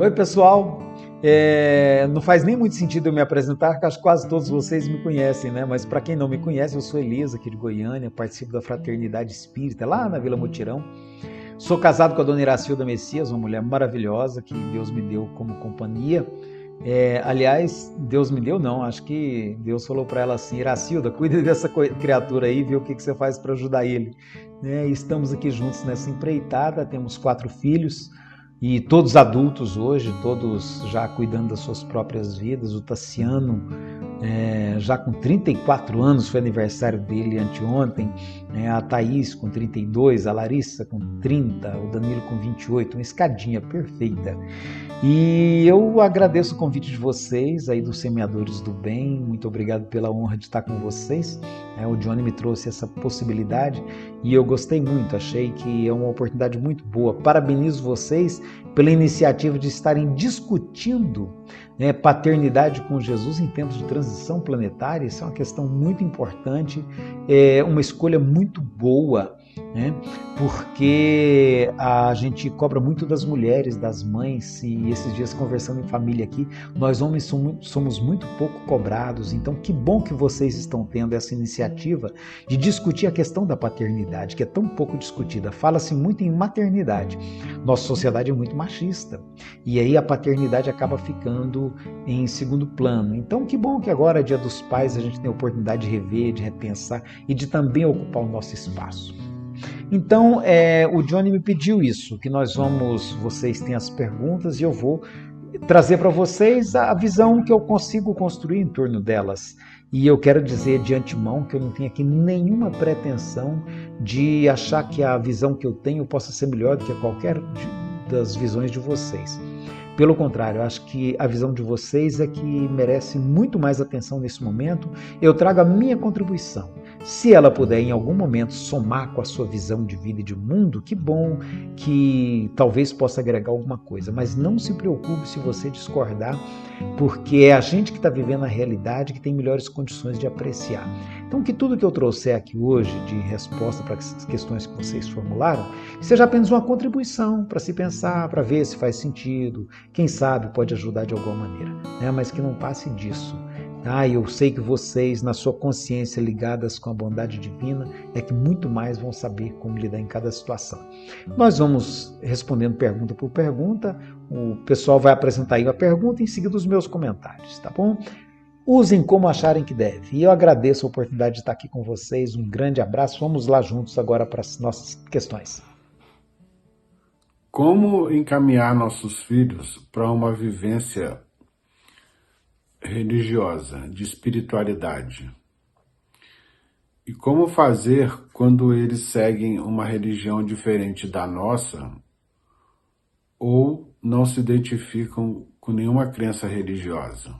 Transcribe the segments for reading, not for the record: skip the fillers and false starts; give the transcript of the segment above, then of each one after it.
Oi, pessoal. Não faz nem muito sentido eu me apresentar, porque acho que quase todos vocês me conhecem, né? Mas para quem não me conhece, eu sou Elias, aqui de Goiânia, participo da Fraternidade Espírita, lá na Vila Mutirão. Sou casado com a dona Iracilda Messias, uma mulher maravilhosa que Deus me deu como companhia. Aliás, Deus me deu não, acho que Deus falou para ela assim: Iracilda, cuida dessa criatura aí, vê o que você faz para ajudar ele. E estamos aqui juntos nessa empreitada, temos 4 filhos, e todos adultos hoje, todos já cuidando das suas próprias vidas. O Tassiano, já com 34 anos, foi aniversário dele anteontem, a Thaís com 32, a Larissa com 30, o Danilo com 28, uma escadinha perfeita. E eu agradeço o convite de vocês, aí dos Semeadores do Bem, muito obrigado pela honra de estar com vocês. O Johnny me trouxe essa possibilidade e eu gostei muito, achei que é uma oportunidade muito boa. Parabenizo vocês pela iniciativa de estarem discutindo paternidade com Jesus em tempos de transição planetária. Isso é uma questão muito importante, uma escolha muito boa, porque a gente cobra muito das mulheres, das mães, e esses dias conversando em família aqui, nós homens somos muito pouco cobrados. Então que bom que vocês estão tendo essa iniciativa de discutir a questão da paternidade, que é tão pouco discutida. Fala-se muito em maternidade, nossa sociedade é muito machista, e aí a paternidade acaba ficando em segundo plano. Então que bom que agora, Dia dos Pais, a gente tem a oportunidade de rever, de repensar e de também ocupar o nosso espaço. Então, o Johnny me pediu isso, que vocês têm as perguntas e eu vou trazer para vocês a visão que eu consigo construir em torno delas. E eu quero dizer de antemão que eu não tenho aqui nenhuma pretensão de achar que a visão que eu tenho possa ser melhor do que qualquer das visões de vocês. Pelo contrário, eu acho que a visão de vocês é que merece muito mais atenção nesse momento. Eu trago a minha contribuição. Se ela puder em algum momento somar com a sua visão de vida e de mundo, que bom, que talvez possa agregar alguma coisa. Mas não se preocupe se você discordar, porque é a gente que está vivendo a realidade que tem melhores condições de apreciar. Então, que tudo que eu trouxer aqui hoje de resposta para as questões que vocês formularam, seja apenas uma contribuição para se pensar, para ver se faz sentido, quem sabe pode ajudar de alguma maneira, mas que não passe disso. Eu sei que vocês, na sua consciência ligadas com a bondade divina, é que muito mais vão saber como lidar em cada situação. Nós vamos respondendo pergunta por pergunta, o pessoal vai apresentar aí a pergunta e em seguida os meus comentários, tá bom? Usem como acharem que deve. E eu agradeço a oportunidade de estar aqui com vocês, um grande abraço, vamos lá juntos agora para as nossas questões. Como encaminhar nossos filhos para uma vivência religiosa, de espiritualidade? E como fazer quando eles seguem uma religião diferente da nossa ou não se identificam com nenhuma crença religiosa?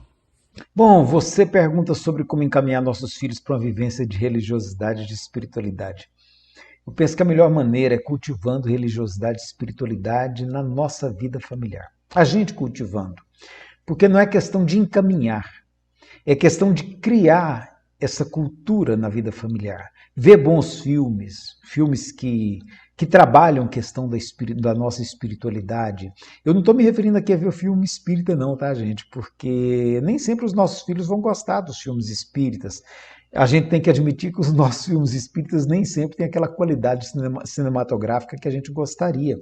Bom, você pergunta sobre como encaminhar nossos filhos para uma vivência de religiosidade e de espiritualidade. Eu penso que a melhor maneira é cultivando religiosidade e espiritualidade na nossa vida familiar. A gente cultivando. Porque não é questão de encaminhar, é questão de criar essa cultura na vida familiar. Ver bons filmes, filmes que trabalham a questão da nossa espiritualidade. Eu não estou me referindo aqui a ver o filme espírita não, tá, gente? Porque nem sempre os nossos filhos vão gostar dos filmes espíritas. A gente tem que admitir que os nossos filmes espíritas nem sempre têm aquela qualidade cinematográfica que a gente gostaria.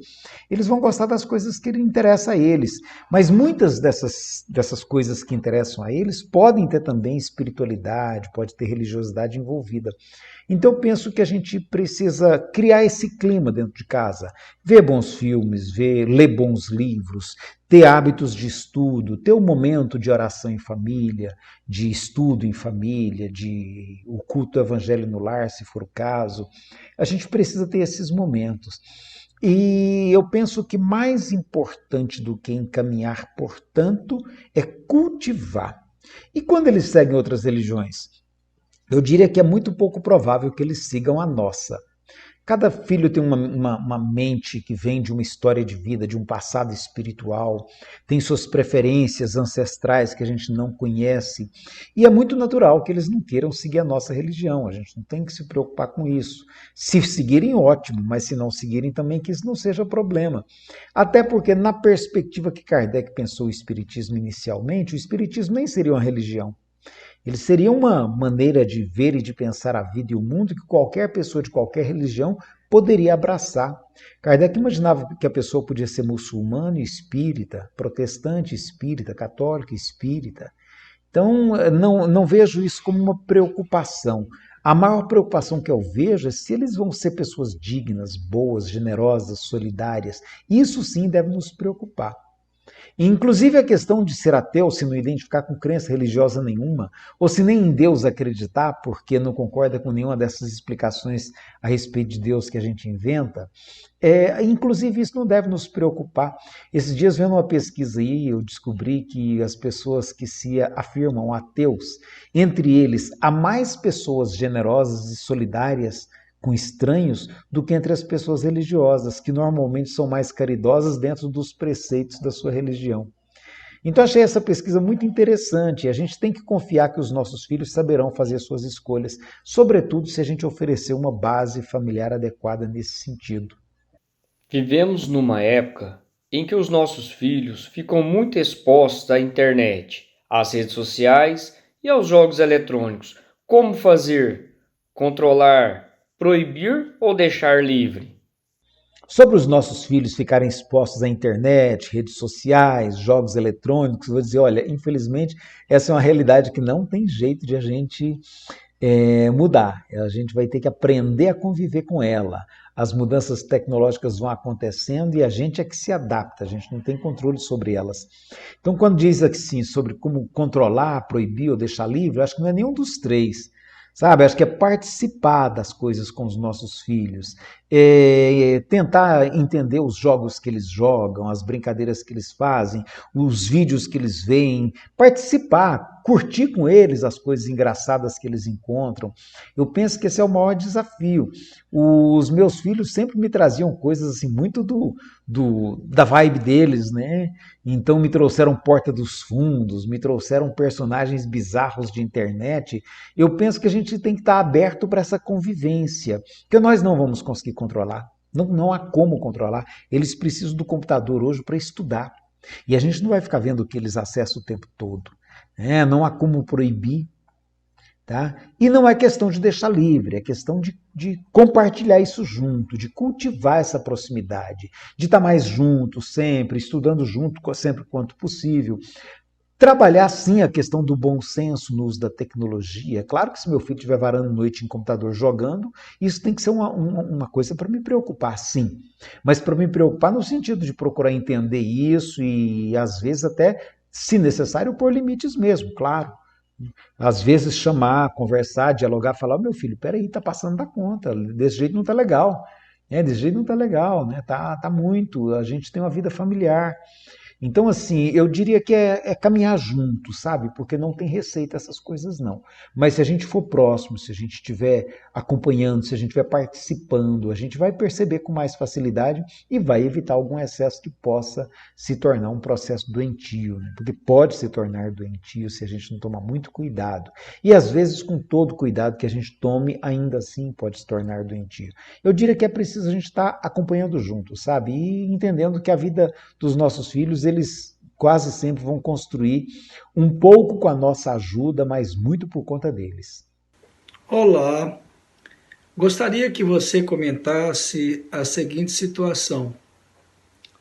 Eles vão gostar das coisas que interessam a eles, mas muitas dessas coisas que interessam a eles podem ter também espiritualidade, pode ter religiosidade envolvida. Então eu penso que a gente precisa criar esse clima dentro de casa, ver bons filmes, ler bons livros, ter hábitos de estudo, ter um momento de oração em família, de estudo em família, de o culto do evangelho no lar, se for o caso. A gente precisa ter esses momentos. E eu penso que mais importante do que encaminhar, portanto, é cultivar. E quando eles seguem outras religiões? Eu diria que é muito pouco provável que eles sigam a nossa. Cada filho tem uma mente que vem de uma história de vida, de um passado espiritual, tem suas preferências ancestrais que a gente não conhece, e é muito natural que eles não queiram seguir a nossa religião, a gente não tem que se preocupar com isso. Se seguirem, ótimo, mas se não seguirem também que isso não seja problema. Até porque, na perspectiva que Kardec pensou o Espiritismo inicialmente, o Espiritismo nem seria uma religião. Ele seria uma maneira de ver e de pensar a vida e o mundo que qualquer pessoa de qualquer religião poderia abraçar. Kardec imaginava que a pessoa podia ser muçulmano e espírita, protestante espírita, católico espírita. Então, não vejo isso como uma preocupação. A maior preocupação que eu vejo é se eles vão ser pessoas dignas, boas, generosas, solidárias. Isso sim deve nos preocupar. Inclusive a questão de ser ateu, se não identificar com crença religiosa nenhuma, ou se nem em Deus acreditar, porque não concorda com nenhuma dessas explicações a respeito de Deus que a gente inventa, inclusive isso não deve nos preocupar. Esses dias, vendo uma pesquisa aí, eu descobri que as pessoas que se afirmam ateus, entre eles, há mais pessoas generosas e solidárias com estranhos do que entre as pessoas religiosas, que normalmente são mais caridosas dentro dos preceitos da sua religião. Então achei essa pesquisa muito interessante e a gente tem que confiar que os nossos filhos saberão fazer suas escolhas, sobretudo se a gente oferecer uma base familiar adequada nesse sentido. Vivemos numa época em que os nossos filhos ficam muito expostos à internet, às redes sociais e aos jogos eletrônicos. Como fazer? Controlar, proibir ou deixar livre? Sobre os nossos filhos ficarem expostos à internet, redes sociais, jogos eletrônicos, vou dizer, olha, infelizmente essa é uma realidade que não tem jeito de a gente mudar. A gente vai ter que aprender a conviver com ela. As mudanças tecnológicas vão acontecendo e a gente é que se adapta, a gente não tem controle sobre elas. Então, quando diz assim sobre como controlar, proibir ou deixar livre, eu acho que não é nenhum dos três. Sabe, acho que é participar das coisas com os nossos filhos, tentar entender os jogos que eles jogam, as brincadeiras que eles fazem, os vídeos que eles veem, participar, curtir com eles as coisas engraçadas que eles encontram. Eu penso que esse é o maior desafio. Os meus filhos sempre me traziam coisas assim muito da vibe deles, né? Então me trouxeram Porta dos Fundos, me trouxeram personagens bizarros de internet. Eu penso que a gente tem que estar aberto para essa convivência, que nós não vamos conseguir controlar. Não há como controlar. Eles precisam do computador hoje para estudar. E a gente não vai ficar vendo o que eles acessam o tempo todo. Não há como proibir. Tá? E não é questão de deixar livre, é questão de compartilhar isso junto, de cultivar essa proximidade, de estar mais junto sempre, estudando junto sempre quanto possível. Trabalhar, sim, a questão do bom senso no uso da tecnologia. Claro que se meu filho estiver varando noite em computador jogando, isso tem que ser uma coisa para me preocupar, sim. Mas para me preocupar no sentido de procurar entender isso e, às vezes, até, se necessário, pôr limites mesmo, claro. Às vezes chamar, conversar, dialogar, falar, meu filho, peraí, tá passando da conta, desse jeito não tá legal. Desse jeito não tá legal, né? Tá muito, a gente tem uma vida familiar. Então, assim, eu diria que é caminhar junto, sabe? Porque não tem receita essas coisas, não. Mas se a gente for próximo, se a gente estiver acompanhando, se a gente estiver participando, a gente vai perceber com mais facilidade e vai evitar algum excesso que possa se tornar um processo doentio, né? Porque pode se tornar doentio se a gente não tomar muito cuidado. E às vezes, com todo cuidado que a gente tome, ainda assim pode se tornar doentio. Eu diria que é preciso a gente estar acompanhando junto, sabe? E entendendo que a vida dos nossos filhos, eles quase sempre vão construir um pouco com a nossa ajuda, mas muito por conta deles. Olá, gostaria que você comentasse a seguinte situação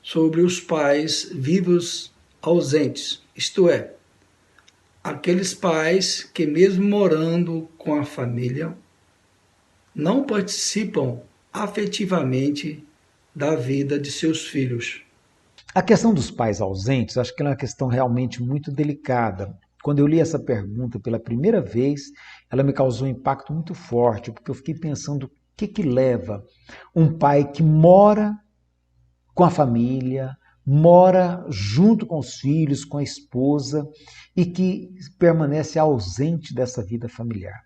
sobre os pais vivos ausentes, isto é, aqueles pais que mesmo morando com a família, não participam afetivamente da vida de seus filhos. A questão dos pais ausentes, acho que é uma questão realmente muito delicada. Quando eu li essa pergunta pela primeira vez, ela me causou um impacto muito forte, porque eu fiquei pensando o que leva um pai que mora com a família, mora junto com os filhos, com a esposa, e que permanece ausente dessa vida familiar.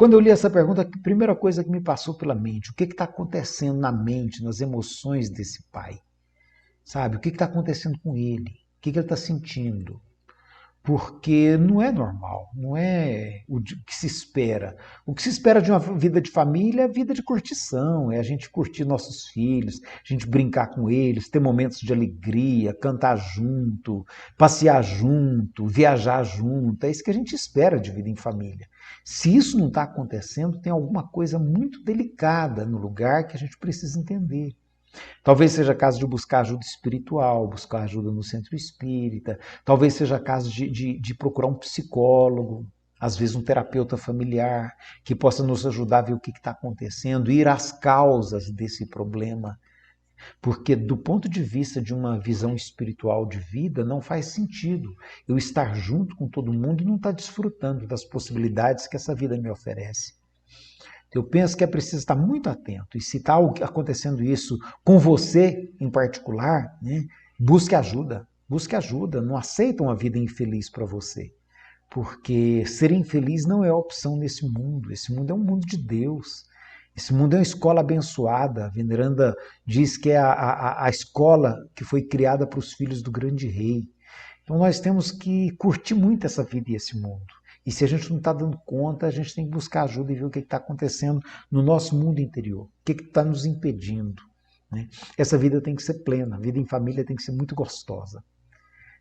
Quando eu li essa pergunta, a primeira coisa que me passou pela mente, o que está acontecendo na mente, nas emoções desse pai? Sabe, o que está acontecendo com ele? O que ele está sentindo? Porque não é normal, não é o que se espera. O que se espera de uma vida de família é vida de curtição, é a gente curtir nossos filhos, a gente brincar com eles, ter momentos de alegria, cantar junto, passear junto, viajar junto. É isso que a gente espera de vida em família. Se isso não está acontecendo, tem alguma coisa muito delicada no lugar que a gente precisa entender. Talvez seja caso de buscar ajuda espiritual, buscar ajuda no centro espírita, talvez seja caso de procurar um psicólogo, às vezes um terapeuta familiar, que possa nos ajudar a ver o que está acontecendo, ir às causas desse problema. Porque do ponto de vista de uma visão espiritual de vida, não faz sentido eu estar junto com todo mundo e não estar desfrutando das possibilidades que essa vida me oferece. Eu penso que é preciso estar muito atento. E se está acontecendo isso com você em particular, né, busque ajuda. Busque ajuda. Não aceita uma vida infeliz para você. Porque ser infeliz não é opção nesse mundo. Esse mundo é um mundo de Deus. Esse mundo é uma escola abençoada. A Veneranda diz que é a escola que foi criada para os filhos do grande rei. Então nós temos que curtir muito essa vida e esse mundo. E se a gente não está dando conta, a gente tem que buscar ajuda e ver o que está acontecendo no nosso mundo interior. O que está nos impedindo. Né? Essa vida tem que ser plena. A vida em família tem que ser muito gostosa.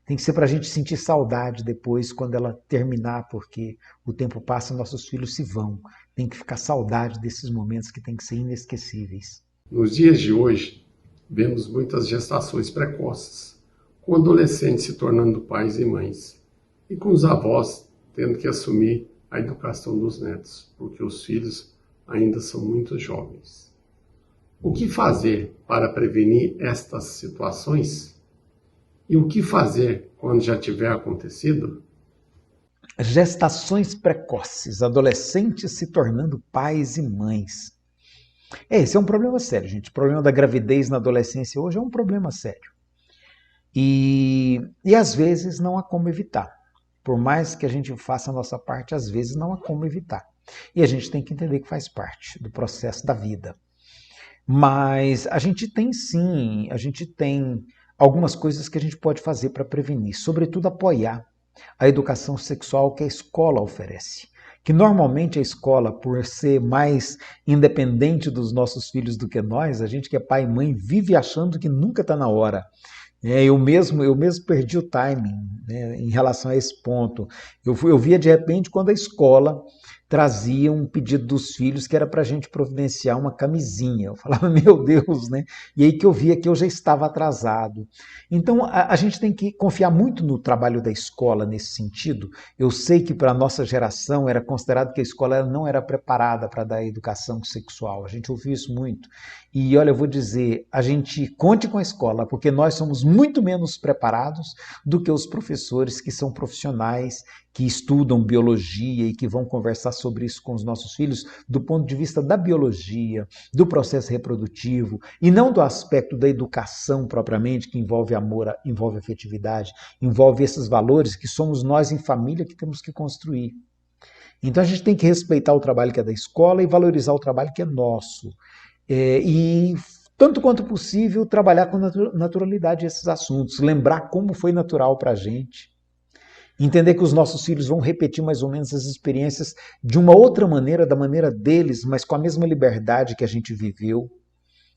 Tem que ser para a gente sentir saudade depois, quando ela terminar, porque o tempo passa e nossos filhos se vão. Tem que ficar saudade desses momentos que tem que ser inesquecíveis. Nos dias de hoje, vemos muitas gestações precoces, com adolescentes se tornando pais e mães, e com os avós tendo que assumir a educação dos netos, porque os filhos ainda são muito jovens. O que fazer para prevenir estas situações? E o que fazer quando já tiver acontecido? Gestações precoces, adolescentes se tornando pais e mães. Esse é um problema sério, gente. O problema da gravidez na adolescência hoje é um problema sério. E às vezes não há como evitar. Por mais que a gente faça a nossa parte, às vezes não há como evitar. E a gente tem que entender que faz parte do processo da vida. Mas a gente tem sim, algumas coisas que a gente pode fazer para prevenir, sobretudo apoiar a educação sexual que a escola oferece. Que normalmente a escola, por ser mais independente dos nossos filhos do que nós, a gente que é pai e mãe vive achando que nunca está na hora. Eu mesmo perdi o timing, né, em relação a esse ponto. Eu via de repente quando a escola trazia um pedido dos filhos que era para a gente providenciar uma camisinha. Eu falava, meu Deus, né? E aí que eu via que eu já estava atrasado. Então a gente tem que confiar muito no trabalho da escola nesse sentido. Eu sei que para a nossa geração era considerado que a escola não era preparada para dar educação sexual. A gente ouviu isso muito. E olha, eu vou dizer, a gente conte com a escola, porque nós somos muito menos preparados do que os professores que são profissionais, que estudam biologia e que vão conversar sobre isso com os nossos filhos do ponto de vista da biologia, do processo reprodutivo, e não do aspecto da educação propriamente, que envolve amor, envolve afetividade, envolve esses valores que somos nós em família que temos que construir. Então a gente tem que respeitar o trabalho que é da escola e valorizar o trabalho que é nosso. E tanto quanto possível, trabalhar com naturalidade esses assuntos, lembrar como foi natural para a gente, entender que os nossos filhos vão repetir mais ou menos as experiências de uma outra maneira, da maneira deles, mas com a mesma liberdade que a gente viveu.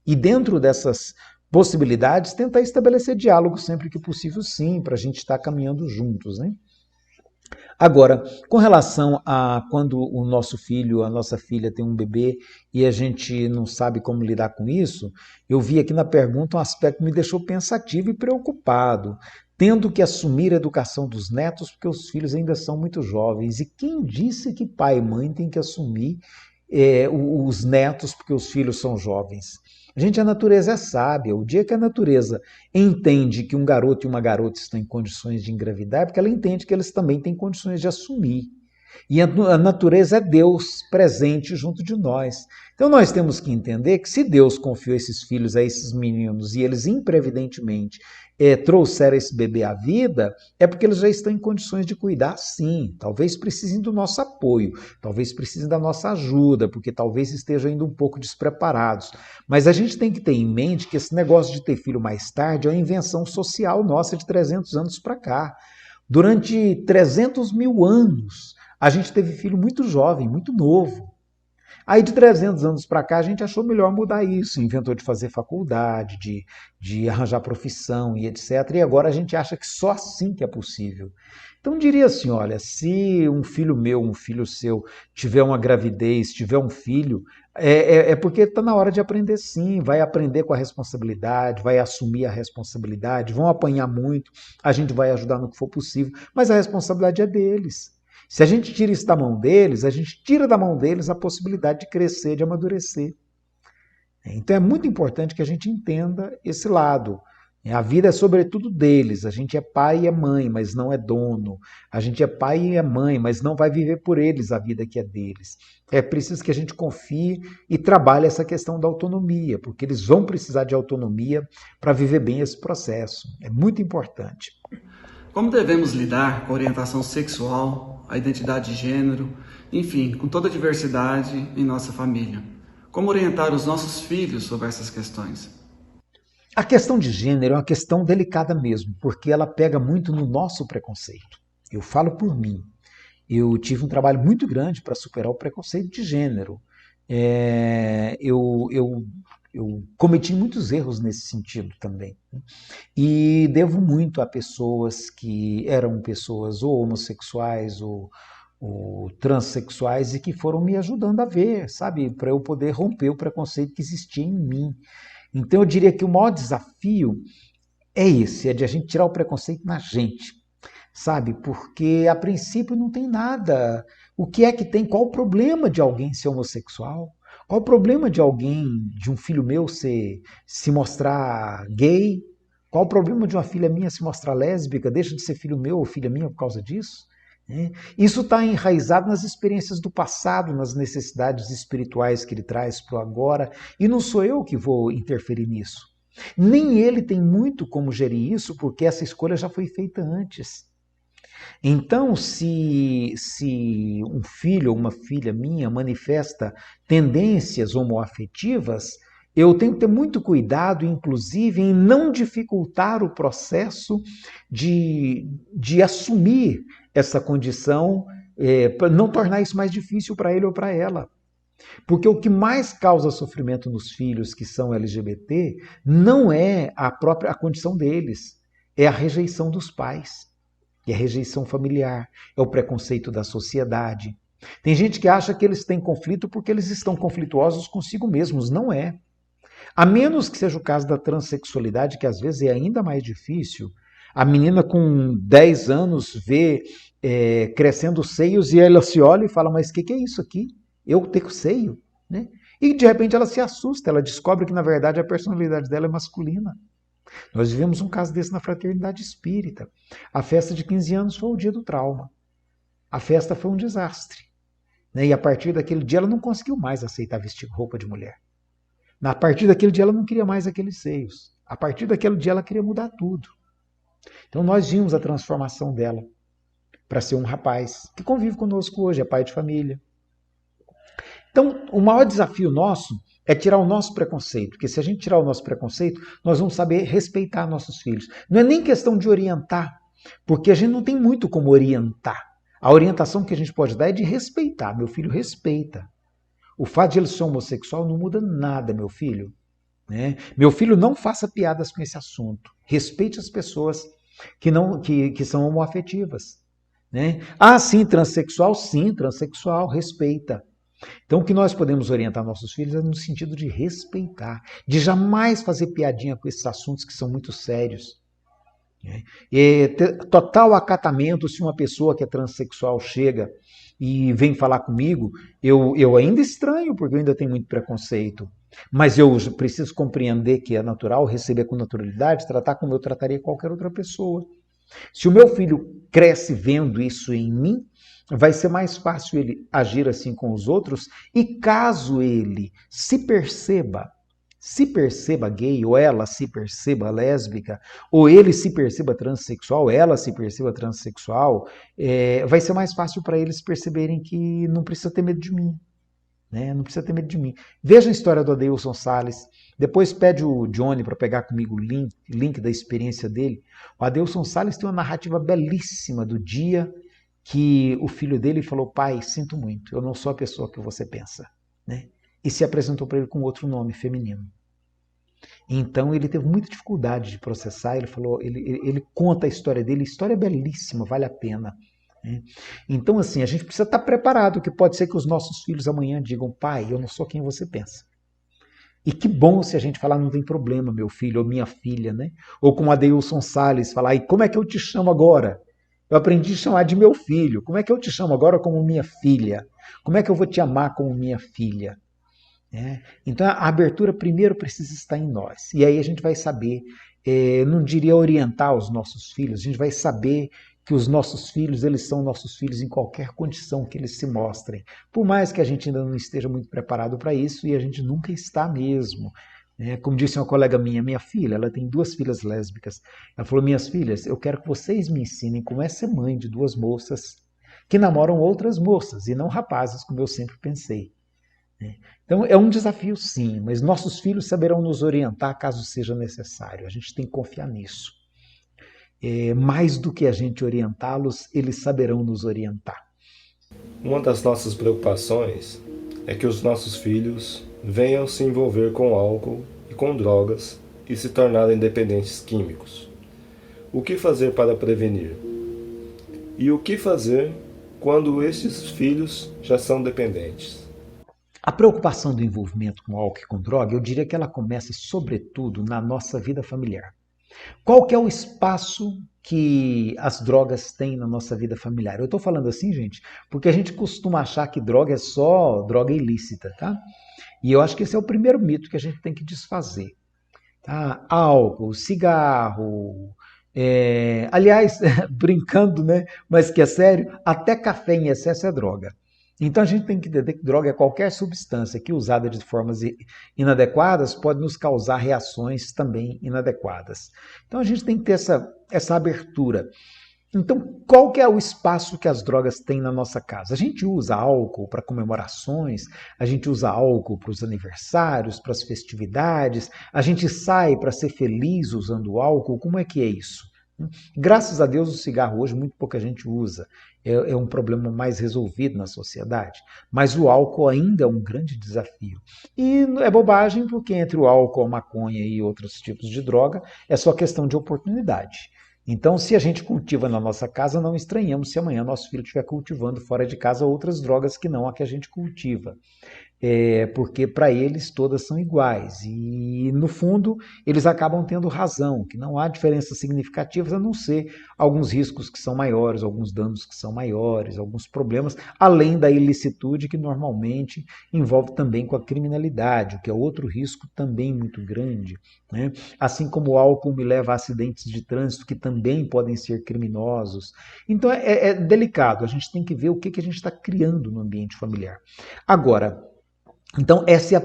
E dentro dessas possibilidades, tentar estabelecer diálogo sempre que possível, sim, para a gente estar caminhando juntos, né? Agora, com relação a quando o nosso filho, a nossa filha tem um bebê e a gente não sabe como lidar com isso, eu vi aqui na pergunta um aspecto que me deixou pensativo e preocupado, tendo que assumir a educação dos netos porque os filhos ainda são muito jovens. E quem disse que pai e mãe têm que assumir os netos porque os filhos são jovens? Gente, a natureza é sábia. O dia que a natureza entende que um garoto e uma garota estão em condições de engravidar, é porque ela entende que eles também têm condições de assumir. E a natureza é Deus presente junto de nós. Então nós temos que entender que se Deus confiou esses filhos a esses meninos e eles imprevidentemente trouxeram esse bebê à vida, é porque eles já estão em condições de cuidar, sim. Talvez precisem do nosso apoio, talvez precisem da nossa ajuda, porque talvez estejam ainda um pouco despreparados. Mas a gente tem que ter em mente que esse negócio de ter filho mais tarde é uma invenção social nossa de 300 anos para cá. Durante 300 mil anos, a gente teve filho muito jovem, muito novo. Aí de 300 anos para cá a gente achou melhor mudar isso, inventou de fazer faculdade, de arranjar profissão e etc. E agora a gente acha que só assim que é possível. Então diria assim, olha, se um filho meu, um filho seu tiver uma gravidez, tiver um filho, é porque está na hora de aprender sim, vai aprender com a responsabilidade, vai assumir a responsabilidade, vão apanhar muito, a gente vai ajudar no que for possível, mas a responsabilidade é deles. Se a gente tira isso da mão deles, a gente tira da mão deles a possibilidade de crescer, de amadurecer. Então é muito importante que a gente entenda esse lado. A vida é sobretudo deles. A gente é pai e é mãe, mas não é dono. A gente é pai e é mãe, mas não vai viver por eles a vida que é deles. É preciso que a gente confie e trabalhe essa questão da autonomia, porque eles vão precisar de autonomia para viver bem esse processo. É muito importante. Como devemos lidar com a orientação sexual, a identidade de gênero, enfim, com toda a diversidade em nossa família? Como orientar os nossos filhos sobre essas questões? A questão de gênero é uma questão delicada mesmo, porque ela pega muito no nosso preconceito. Eu falo por mim. Eu tive um trabalho muito grande para superar o preconceito de gênero. Eu cometi muitos erros nesse sentido também. E devo muito a pessoas que eram pessoas ou homossexuais ou transexuais e que foram me ajudando a ver, sabe? Para eu poder romper o preconceito que existia em mim. Então eu diria que o maior desafio é esse, é de a gente tirar o preconceito na gente, sabe? Porque a princípio não tem nada. O que é que tem? Qual o problema de alguém ser homossexual? Qual o problema de alguém, de um filho meu se mostrar gay? Qual o problema de uma filha minha se mostrar lésbica? Deixa de ser filho meu ou filha minha por causa disso? Isso está enraizado nas experiências do passado, nas necessidades espirituais que ele traz para o agora, e não sou eu que vou interferir nisso. Nem ele tem muito como gerir isso, porque essa escolha já foi feita antes. Então, se um filho ou uma filha minha manifesta tendências homoafetivas, eu tenho que ter muito cuidado, inclusive, em não dificultar o processo de assumir essa condição, para não tornar isso mais difícil para ele ou para ela. Porque o que mais causa sofrimento nos filhos que são LGBT não é a condição deles, é a rejeição dos pais, é a rejeição familiar, é o preconceito da sociedade. Tem gente que acha que eles têm conflito porque eles estão conflituosos consigo mesmos, não é. A menos que seja o caso da transexualidade, que às vezes é ainda mais difícil. A menina com 10 anos vê crescendo os seios e ela se olha e fala, mas o que é isso aqui? Eu tenho seio? Né? E de repente ela se assusta, ela descobre que na verdade a personalidade dela é masculina. Nós vivemos um caso desse na Fraternidade Espírita. A festa de 15 anos foi o dia do trauma. A festa foi um desastre. Né? E a partir daquele dia ela não conseguiu mais aceitar vestir roupa de mulher. A partir daquele dia ela não queria mais aqueles seios. A partir daquele dia ela queria mudar tudo. Então nós vimos a transformação dela para ser um rapaz que convive conosco hoje, é pai de família. Então o maior desafio nosso é tirar o nosso preconceito, porque se a gente tirar o nosso preconceito, nós vamos saber respeitar nossos filhos. Não é nem questão de orientar, porque a gente não tem muito como orientar. A orientação que a gente pode dar é de respeitar. Meu filho respeita. O fato de ele ser homossexual não muda nada, meu filho. Né? Meu filho, não faça piadas com esse assunto. Respeite as pessoas que são homoafetivas. Né? Ah, sim, transexual, respeita. Então, o que nós podemos orientar nossos filhos é no sentido de respeitar, de jamais fazer piadinha com esses assuntos que são muito sérios. Total acatamento se uma pessoa que é transexual chega e vem falar comigo, eu ainda estranho, porque eu ainda tenho muito preconceito. Mas eu preciso compreender que é natural, receber com naturalidade, tratar como eu trataria qualquer outra pessoa. Se o meu filho cresce vendo isso em mim, vai ser mais fácil ele agir assim com os outros, e caso ele se perceba gay, ou ela se perceba lésbica, ou ele se perceba transexual, ela se perceba transexual, vai ser mais fácil para eles perceberem que não precisa ter medo de mim. Né? Não precisa ter medo de mim. Veja a história do Adeilson Salles. Depois pede o Johnny para pegar comigo o link da experiência dele. O Adeilson Salles tem uma narrativa belíssima do dia que o filho dele falou: pai, sinto muito, eu não sou a pessoa que você pensa. Né? E se apresentou para ele com outro nome feminino. Então ele teve muita dificuldade de processar. Ele falou, ele conta a história dele, a história é belíssima, vale a pena. Né? Então, assim, a gente precisa estar preparado, que pode ser que os nossos filhos amanhã digam: pai, eu não sou quem você pensa. E que bom se a gente falar: não tem problema, meu filho ou minha filha, né? Ou como a Adeilson Salles falar: e como é que eu te chamo agora? Eu aprendi a chamar de meu filho. Como é que eu te chamo agora como minha filha? Como é que eu vou te amar como minha filha? Então a abertura primeiro precisa estar em nós. E aí a gente vai saber, não diria orientar os nossos filhos, a gente vai saber que os nossos filhos, eles são nossos filhos em qualquer condição que eles se mostrem. Por mais que a gente ainda não esteja muito preparado para isso, e a gente nunca está mesmo. Como disse uma colega minha filha, ela tem 2 filhas lésbicas. Ela falou: minhas filhas, eu quero que vocês me ensinem como é ser mãe de 2 moças que namoram outras moças, e não rapazes, como eu sempre pensei. Então é um desafio, sim, mas nossos filhos saberão nos orientar caso seja necessário. A gente tem que confiar nisso. Mais do que a gente orientá-los, eles saberão nos orientar. Uma das nossas preocupações é que os nossos filhos venham se envolver com álcool e com drogas e se tornarem dependentes químicos. O que fazer para prevenir? E o que fazer quando estes filhos já são dependentes? A preocupação do envolvimento com álcool e com droga, eu diria que ela começa sobretudo na nossa vida familiar. Qual que é o espaço que as drogas têm na nossa vida familiar? Eu estou falando assim, gente, porque a gente costuma achar que droga é só droga ilícita, tá? E eu acho que esse é o primeiro mito que a gente tem que desfazer. Tá? Álcool, cigarro, aliás, brincando, né? Mas que é sério, até café em excesso é droga. Então a gente tem que entender que droga é qualquer substância que, usada de formas inadequadas, pode nos causar reações também inadequadas. Então a gente tem que ter essa abertura. Então, qual que é o espaço que as drogas têm na nossa casa? A gente usa álcool para comemorações, a gente usa álcool para os aniversários, para as festividades, a gente sai para ser feliz usando álcool. Como é que é isso? Graças a Deus o cigarro hoje muito pouca gente usa, é um problema mais resolvido na sociedade, mas o álcool ainda é um grande desafio. E é bobagem, porque entre o álcool, a maconha e outros tipos de droga é só questão de oportunidade. Então, se a gente cultiva na nossa casa, não estranhamos se amanhã nosso filho estiver cultivando fora de casa outras drogas que não a que a gente cultiva. Porque para eles todas são iguais e, no fundo, eles acabam tendo razão, que não há diferenças significativas, a não ser alguns riscos que são maiores, alguns danos que são maiores, alguns problemas, além da ilicitude, que normalmente envolve também com a criminalidade, o que é outro risco também muito grande. Né? Assim como o álcool me leva a acidentes de trânsito que também podem ser criminosos. Então é delicado, a gente tem que ver o que a gente está criando no ambiente familiar. Agora, então, essa é a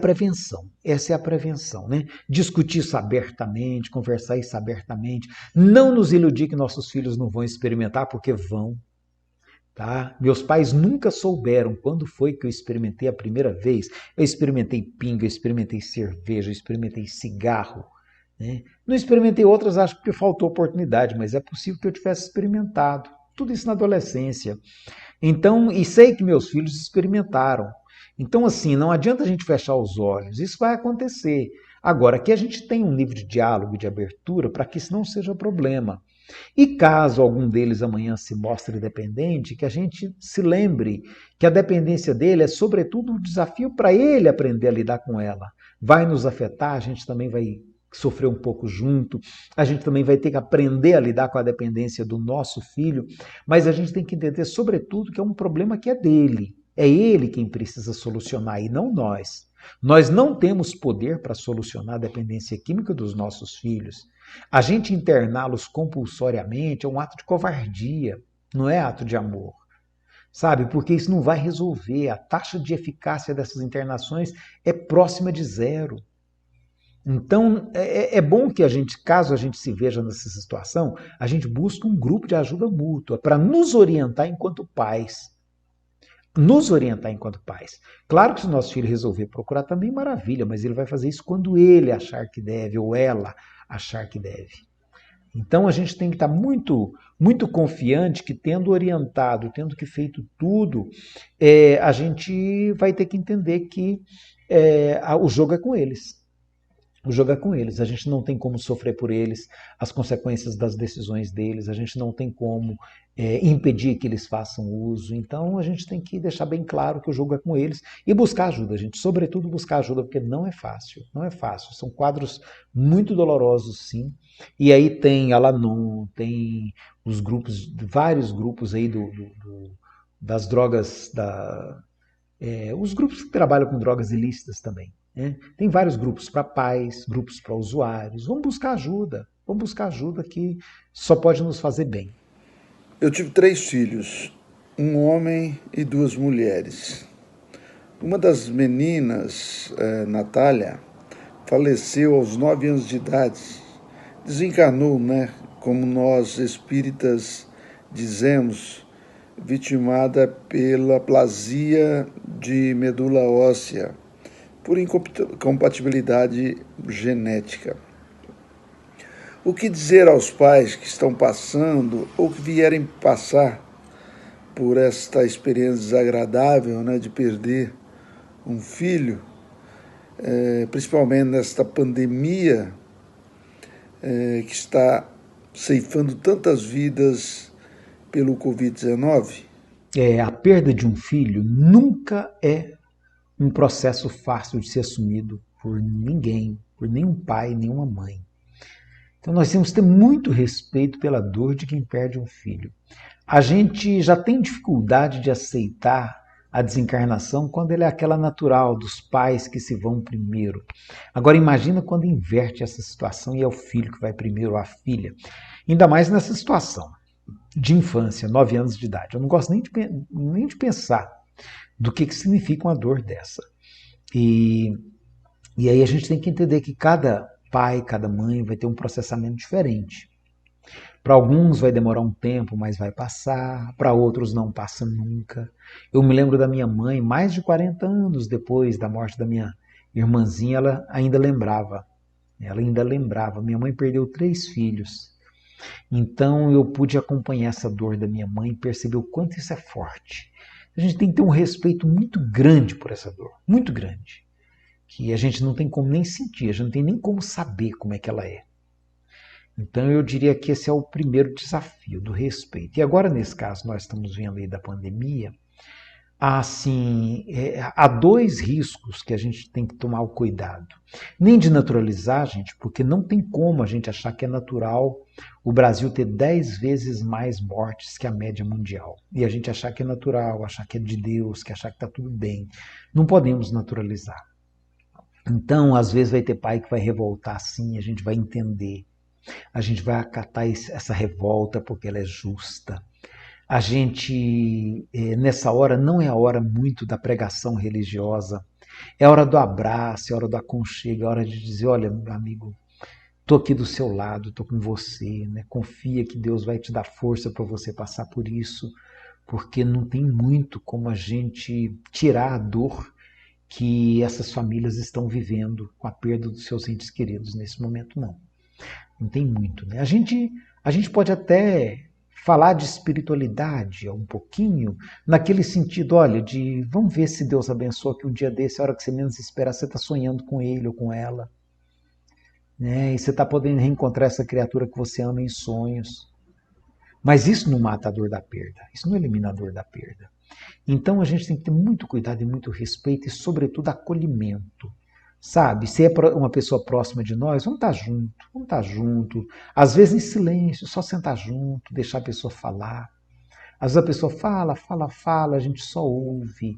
prevenção, né? Discutir isso abertamente, conversar isso abertamente, não nos iludir que nossos filhos não vão experimentar, porque vão, tá? Meus pais nunca souberam quando foi que eu experimentei a primeira vez. Eu experimentei pinga, eu experimentei cerveja, eu experimentei cigarro, né? Não experimentei outras, acho que faltou oportunidade, mas é possível que eu tivesse experimentado. Tudo isso na adolescência. Então, e sei que meus filhos experimentaram. Então, assim, não adianta a gente fechar os olhos, isso vai acontecer. Agora, que a gente tenha um nível de diálogo, de abertura, para que isso não seja problema. E caso algum deles amanhã se mostre dependente, que a gente se lembre que a dependência dele é, sobretudo, um desafio para ele aprender a lidar com ela. Vai nos afetar, a gente também vai sofrer um pouco junto, a gente também vai ter que aprender a lidar com a dependência do nosso filho, mas a gente tem que entender, sobretudo, que é um problema que é dele. É ele quem precisa solucionar e não nós. Nós não temos poder para solucionar a dependência química dos nossos filhos. A gente interná-los compulsoriamente é um ato de covardia, não é ato de amor. sabe? Porque isso não vai resolver. A taxa de eficácia dessas internações é próxima de zero. Então, é bom que a gente, caso a gente se veja nessa situação, a gente busque um grupo de ajuda mútua para nos orientar enquanto pais. Nos orientar enquanto pais. Claro que se o nosso filho resolver procurar também, maravilha, mas ele vai fazer isso quando ele achar que deve ou ela achar que deve. Então a gente tem que estar muito, muito confiante que tendo orientado, tendo que feito tudo, a gente vai ter que entender que o jogo é com eles. O jogo é com eles, a gente não tem como sofrer por eles as consequências das decisões deles, a gente não tem como impedir que eles façam uso, então a gente tem que deixar bem claro que o jogo é com eles e buscar ajuda, gente, sobretudo buscar ajuda, porque não é fácil, são quadros muito dolorosos sim, e aí tem Al-Anon, tem os grupos, vários grupos aí das drogas, os grupos que trabalham com drogas ilícitas também. Tem vários grupos para pais, grupos para usuários. Vamos buscar ajuda que só pode nos fazer bem. Eu tive 3 filhos, um homem e 2 mulheres. Uma das meninas, Natália, faleceu aos 9 anos de idade. Desencarnou, né? Como nós espíritas dizemos, vitimada pela plasia de medula óssea, por incompatibilidade genética. O que dizer aos pais que estão passando ou que vierem passar por esta experiência desagradável, né, de perder um filho, principalmente nesta pandemia que está ceifando tantas vidas pelo Covid-19? A perda de um filho nunca é um processo fácil de ser assumido por ninguém, por nenhum pai, nenhuma mãe. Então nós temos que ter muito respeito pela dor de quem perde um filho. A gente já tem dificuldade de aceitar a desencarnação quando ela é aquela natural dos pais que se vão primeiro. Agora imagina quando inverte essa situação e é o filho que vai primeiro, ou a filha. Ainda mais nessa situação de infância, 9 anos de idade. Eu não gosto nem de pensar do que significa uma dor dessa. E aí a gente tem que entender que cada pai, cada mãe vai ter um processamento diferente. Para alguns vai demorar um tempo, mas vai passar. Para outros não passa nunca. Eu me lembro da minha mãe, mais de 40 anos depois da morte da minha irmãzinha, ela ainda lembrava. Minha mãe perdeu 3 filhos. Então eu pude acompanhar essa dor da minha mãe e perceber o quanto isso é forte. A gente tem que ter um respeito muito grande por essa dor, muito grande, que a gente não tem como nem sentir, a gente não tem nem como saber como é que ela é. Então eu diria que esse é o primeiro desafio, do respeito. E agora, nesse caso, nós estamos vendo aí da pandemia, há 2 riscos que a gente tem que tomar o cuidado. Nem de naturalizar, gente, porque não tem como a gente achar que é natural o Brasil ter 10 vezes mais mortes que a média mundial. E a gente achar que é natural, achar que é de Deus, que achar que está tudo bem. Não podemos naturalizar. Então, às vezes vai ter pai que vai revoltar sim, a gente vai entender. A gente vai acatar essa revolta porque ela é justa. A gente, nessa hora, não é a hora muito da pregação religiosa, é a hora do abraço, é a hora do aconchego, é a hora de dizer, olha, meu amigo, estou aqui do seu lado, estou com você, né? Confia que Deus vai te dar força para você passar por isso, porque não tem muito como a gente tirar a dor que essas famílias estão vivendo com a perda dos seus entes queridos nesse momento, não. Não tem muito, né? A gente pode até falar de espiritualidade um pouquinho, naquele sentido, olha, de vamos ver se Deus abençoa que um dia desse, a hora que você menos espera, você está sonhando com ele ou com ela, né? E você está podendo reencontrar essa criatura que você ama em sonhos. Mas isso não mata a dor da perda, isso não elimina a dor da perda. Então a gente tem que ter muito cuidado e muito respeito e, sobretudo, acolhimento. Sabe, se é uma pessoa próxima de nós, vamos estar junto. Às vezes em silêncio, só sentar junto, deixar a pessoa falar. Às vezes a pessoa fala, a gente só ouve.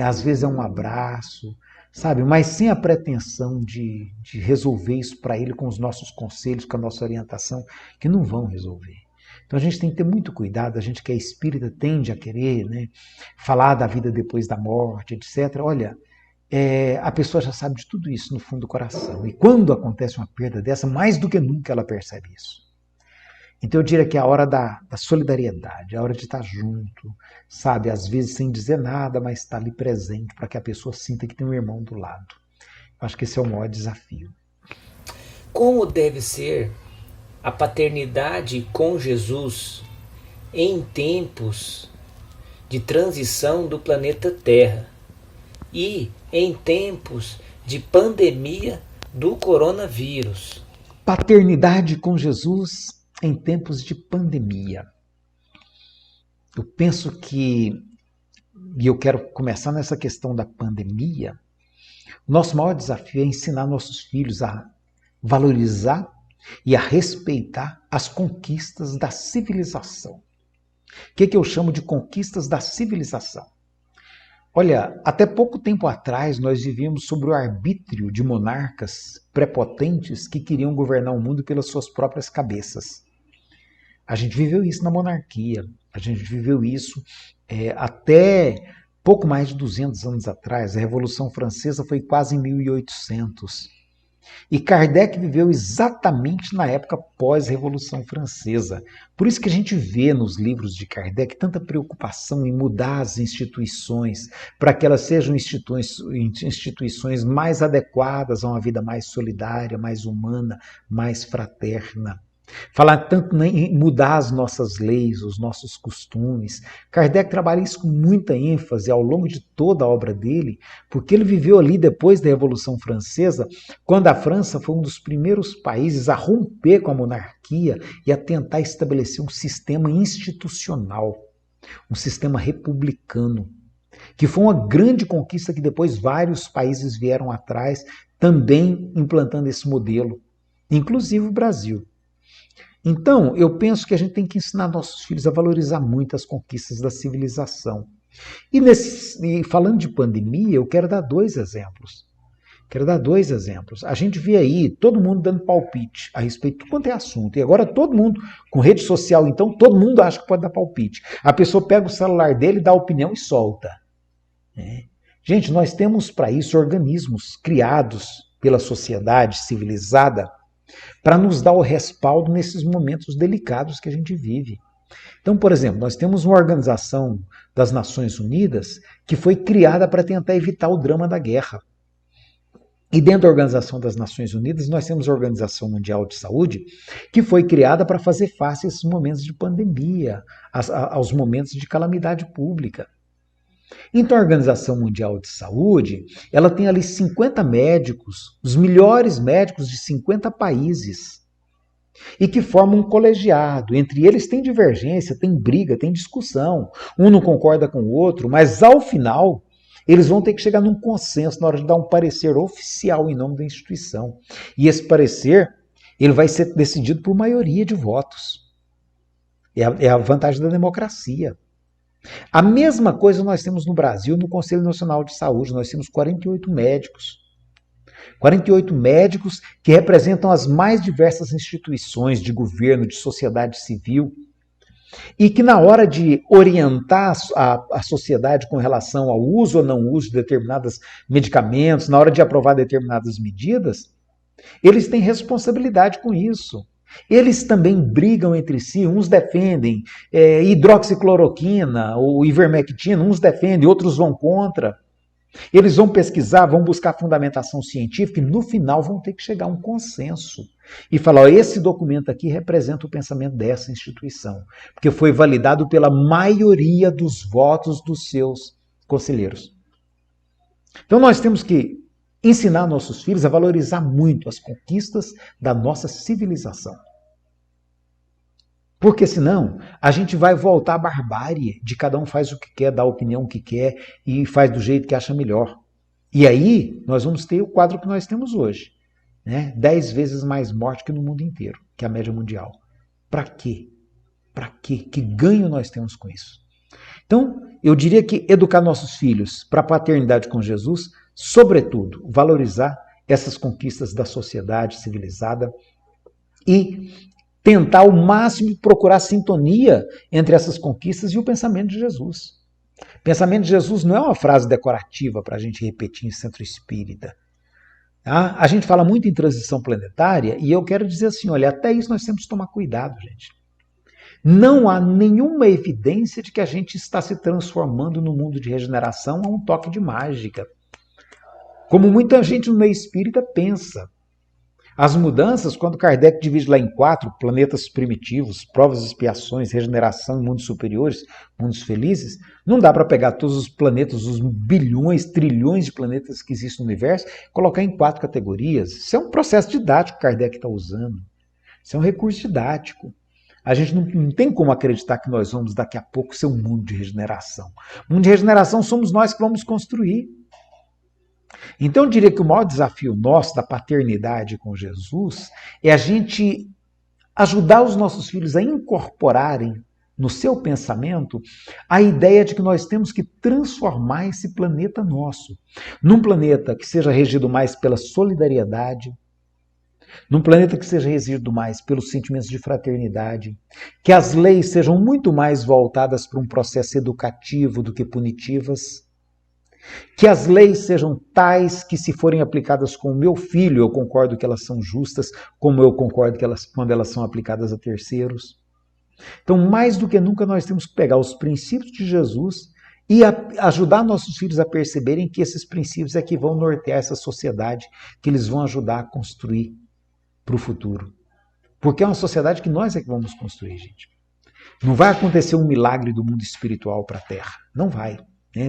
Às vezes é um abraço, sabe, mas sem a pretensão de resolver isso para ele com os nossos conselhos, com a nossa orientação, que não vão resolver. Então a gente tem que ter muito cuidado, a gente que é espírita tende a querer, né, falar da vida depois da morte, etc. Olha, a pessoa já sabe de tudo isso no fundo do coração. E quando acontece uma perda dessa, mais do que nunca ela percebe isso. Então eu diria que é a hora da solidariedade, a hora de estar junto, sabe? Às vezes sem dizer nada, mas estar ali presente para que a pessoa sinta que tem um irmão do lado. Eu acho que esse é o maior desafio. Como deve ser a paternidade com Jesus em tempos de transição do planeta Terra e em tempos de pandemia do coronavírus? Paternidade com Jesus em tempos de pandemia. Eu penso que, e eu quero começar nessa questão da pandemia, o nosso maior desafio é ensinar nossos filhos a valorizar e a respeitar as conquistas da civilização. O que eu chamo de conquistas da civilização? Olha, até pouco tempo atrás nós vivíamos sob o arbítrio de monarcas prepotentes que queriam governar o mundo pelas suas próprias cabeças. A gente viveu isso na monarquia, a gente viveu isso até pouco mais de 200 anos atrás. A Revolução Francesa foi quase em 1800. E Kardec viveu exatamente na época pós-Revolução Francesa. Por isso que a gente vê nos livros de Kardec tanta preocupação em mudar as instituições para que elas sejam instituições mais adequadas a uma vida mais solidária, mais humana, mais fraterna. Falar tanto em mudar as nossas leis, os nossos costumes. Kardec trabalha isso com muita ênfase ao longo de toda a obra dele, porque ele viveu ali depois da Revolução Francesa, quando a França foi um dos primeiros países a romper com a monarquia e a tentar estabelecer um sistema institucional, um sistema republicano, que foi uma grande conquista que depois vários países vieram atrás, também implantando esse modelo, inclusive o Brasil. Então, eu penso que a gente tem que ensinar nossos filhos a valorizar muito as conquistas da civilização. E falando de pandemia, eu quero dar dois exemplos. A gente vê aí todo mundo dando palpite a respeito de tudo quanto é assunto. E agora todo mundo, com rede social, então, todo mundo acha que pode dar palpite. A pessoa pega o celular dele, dá a opinião e solta. Gente, nós temos para isso organismos criados pela sociedade civilizada para nos dar o respaldo nesses momentos delicados que a gente vive. Então, por exemplo, nós temos uma organização das Nações Unidas que foi criada para tentar evitar o drama da guerra. E dentro da Organização das Nações Unidas, nós temos a Organização Mundial de Saúde, que foi criada para fazer face a esses momentos de pandemia, aos momentos de calamidade pública. Então a Organização Mundial de Saúde, ela tem ali 50 médicos, os melhores médicos de 50 países, e que formam um colegiado. Entre eles tem divergência, tem briga, tem discussão. Um não concorda com o outro, mas ao final eles vão ter que chegar num consenso na hora de dar um parecer oficial em nome da instituição. E esse parecer, ele vai ser decidido por maioria de votos. É a vantagem da democracia. A mesma coisa nós temos no Brasil, no Conselho Nacional de Saúde. Nós temos 48 médicos. 48 médicos que representam as mais diversas instituições de governo, de sociedade civil, e que na hora de orientar a sociedade com relação ao uso ou não uso de determinados medicamentos, na hora de aprovar determinadas medidas, eles têm responsabilidade com isso. Eles também brigam entre si, uns defendem hidroxicloroquina ou ivermectina, uns defendem, outros vão contra. Eles vão pesquisar, vão buscar fundamentação científica e no final vão ter que chegar a um consenso e falar, ó, esse documento aqui representa o pensamento dessa instituição, porque foi validado pela maioria dos votos dos seus conselheiros. Então nós temos que ensinar nossos filhos a valorizar muito as conquistas da nossa civilização. Porque senão a gente vai voltar à barbárie de cada um faz o que quer, dá a opinião que quer e faz do jeito que acha melhor. E aí nós vamos ter o quadro que nós temos hoje, né? 10 vezes mais morte que no mundo inteiro, que é a média mundial. Para quê? Para quê? Que ganho nós temos com isso? Então, eu diria que educar nossos filhos para a paternidade com Jesus, sobretudo, valorizar essas conquistas da sociedade civilizada e tentar ao máximo procurar sintonia entre essas conquistas e o pensamento de Jesus. O pensamento de Jesus não é uma frase decorativa para a gente repetir em centro espírita. Tá? A gente fala muito em transição planetária e eu quero dizer assim, olha, até isso nós temos que tomar cuidado, gente. Não há nenhuma evidência de que a gente está se transformando no mundo de regeneração a um toque de mágica. Como muita gente no meio espírita pensa. As mudanças, quando Kardec divide lá em 4, planetas primitivos, provas e expiações, regeneração e mundos superiores, mundos felizes, não dá para pegar todos os planetas, os bilhões, trilhões de planetas que existem no universo, e colocar em 4 categorias. Isso é um processo didático que Kardec está usando. Isso é um recurso didático. A gente não tem como acreditar que nós vamos daqui a pouco ser um mundo de regeneração. O mundo de regeneração somos nós que vamos construir. Então eu diria que o maior desafio nosso da paternidade com Jesus é a gente ajudar os nossos filhos a incorporarem no seu pensamento a ideia de que nós temos que transformar esse planeta nosso num planeta que seja regido mais pela solidariedade, num planeta que seja regido mais pelos sentimentos de fraternidade, que as leis sejam muito mais voltadas para um processo educativo do que punitivas, que as leis sejam tais que, se forem aplicadas com o meu filho, eu concordo que elas são justas, como eu concordo que quando elas são aplicadas a terceiros. Então, mais do que nunca, nós temos que pegar os princípios de Jesus e ajudar nossos filhos a perceberem que esses princípios é que vão nortear essa sociedade, que eles vão ajudar a construir para o futuro. Porque é uma sociedade que nós é que vamos construir, gente. Não vai acontecer um milagre do mundo espiritual para a Terra. Não vai.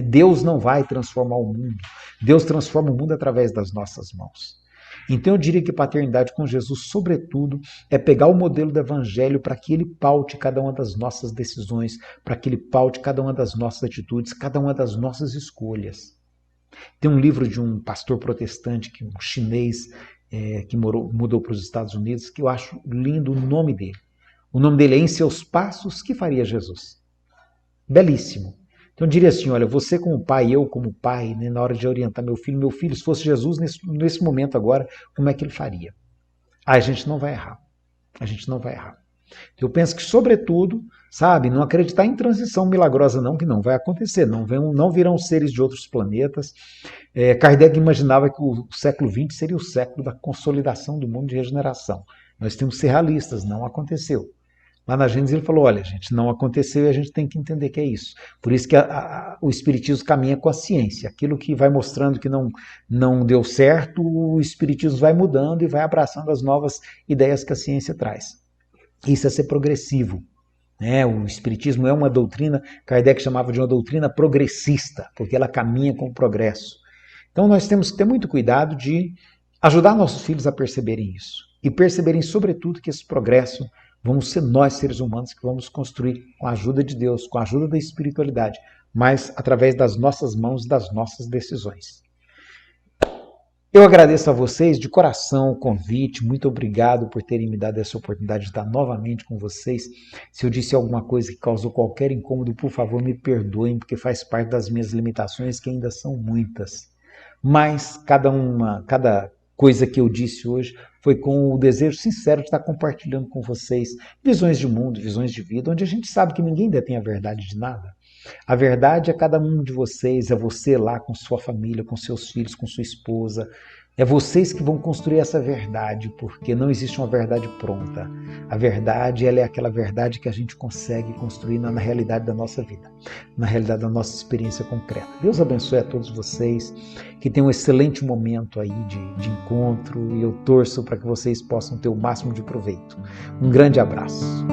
Deus não vai transformar o mundo. Deus transforma o mundo através das nossas mãos. Então eu diria que paternidade com Jesus, sobretudo, é pegar o modelo do Evangelho para que ele paute cada uma das nossas decisões, para que ele paute cada uma das nossas atitudes, cada uma das nossas escolhas. Tem um livro de um pastor protestante, um chinês, que mudou para os Estados Unidos, que eu acho lindo o nome dele. O nome dele é Em Seus Passos, que faria Jesus? Belíssimo. Então eu diria assim, olha, você como pai, eu como pai, né, na hora de orientar meu filho, se fosse Jesus nesse momento agora, como é que ele faria? A gente não vai errar. A gente não vai errar. Eu penso que, sobretudo, sabe, não acreditar em transição milagrosa não, que não vai acontecer, não virão seres de outros planetas. Kardec imaginava que o século XX seria o século da consolidação do mundo de regeneração. Nós temos que ser realistas, não aconteceu. Lá na Gênesis ele falou, olha, gente, não aconteceu e a gente tem que entender que é isso. Por isso que o Espiritismo caminha com a ciência. Aquilo que vai mostrando que não deu certo, o Espiritismo vai mudando e vai abraçando as novas ideias que a ciência traz. Isso é ser progressivo. O Espiritismo é uma doutrina, Kardec chamava de uma doutrina progressista, porque ela caminha com o progresso. Então nós temos que ter muito cuidado de ajudar nossos filhos a perceberem isso. E perceberem, sobretudo, que esse progresso vamos ser nós, seres humanos, que vamos construir com a ajuda de Deus, com a ajuda da espiritualidade, mas através das nossas mãos e das nossas decisões. Eu agradeço a vocês de coração o convite, muito obrigado por terem me dado essa oportunidade de estar novamente com vocês. Se eu disse alguma coisa que causou qualquer incômodo, por favor, me perdoem, porque faz parte das minhas limitações, que ainda são muitas. Mas cada coisa que eu disse hoje foi com o desejo sincero de estar compartilhando com vocês visões de mundo, visões de vida, onde a gente sabe que ninguém detém a verdade de nada. A verdade é cada um de vocês, é você lá com sua família, com seus filhos, com sua esposa. É vocês que vão construir essa verdade, porque não existe uma verdade pronta. A verdade, ela é aquela verdade que a gente consegue construir na realidade da nossa vida, na realidade da nossa experiência concreta. Deus abençoe a todos vocês, que tenham um excelente momento aí de encontro, e eu torço para que vocês possam ter o máximo de proveito. Um grande abraço.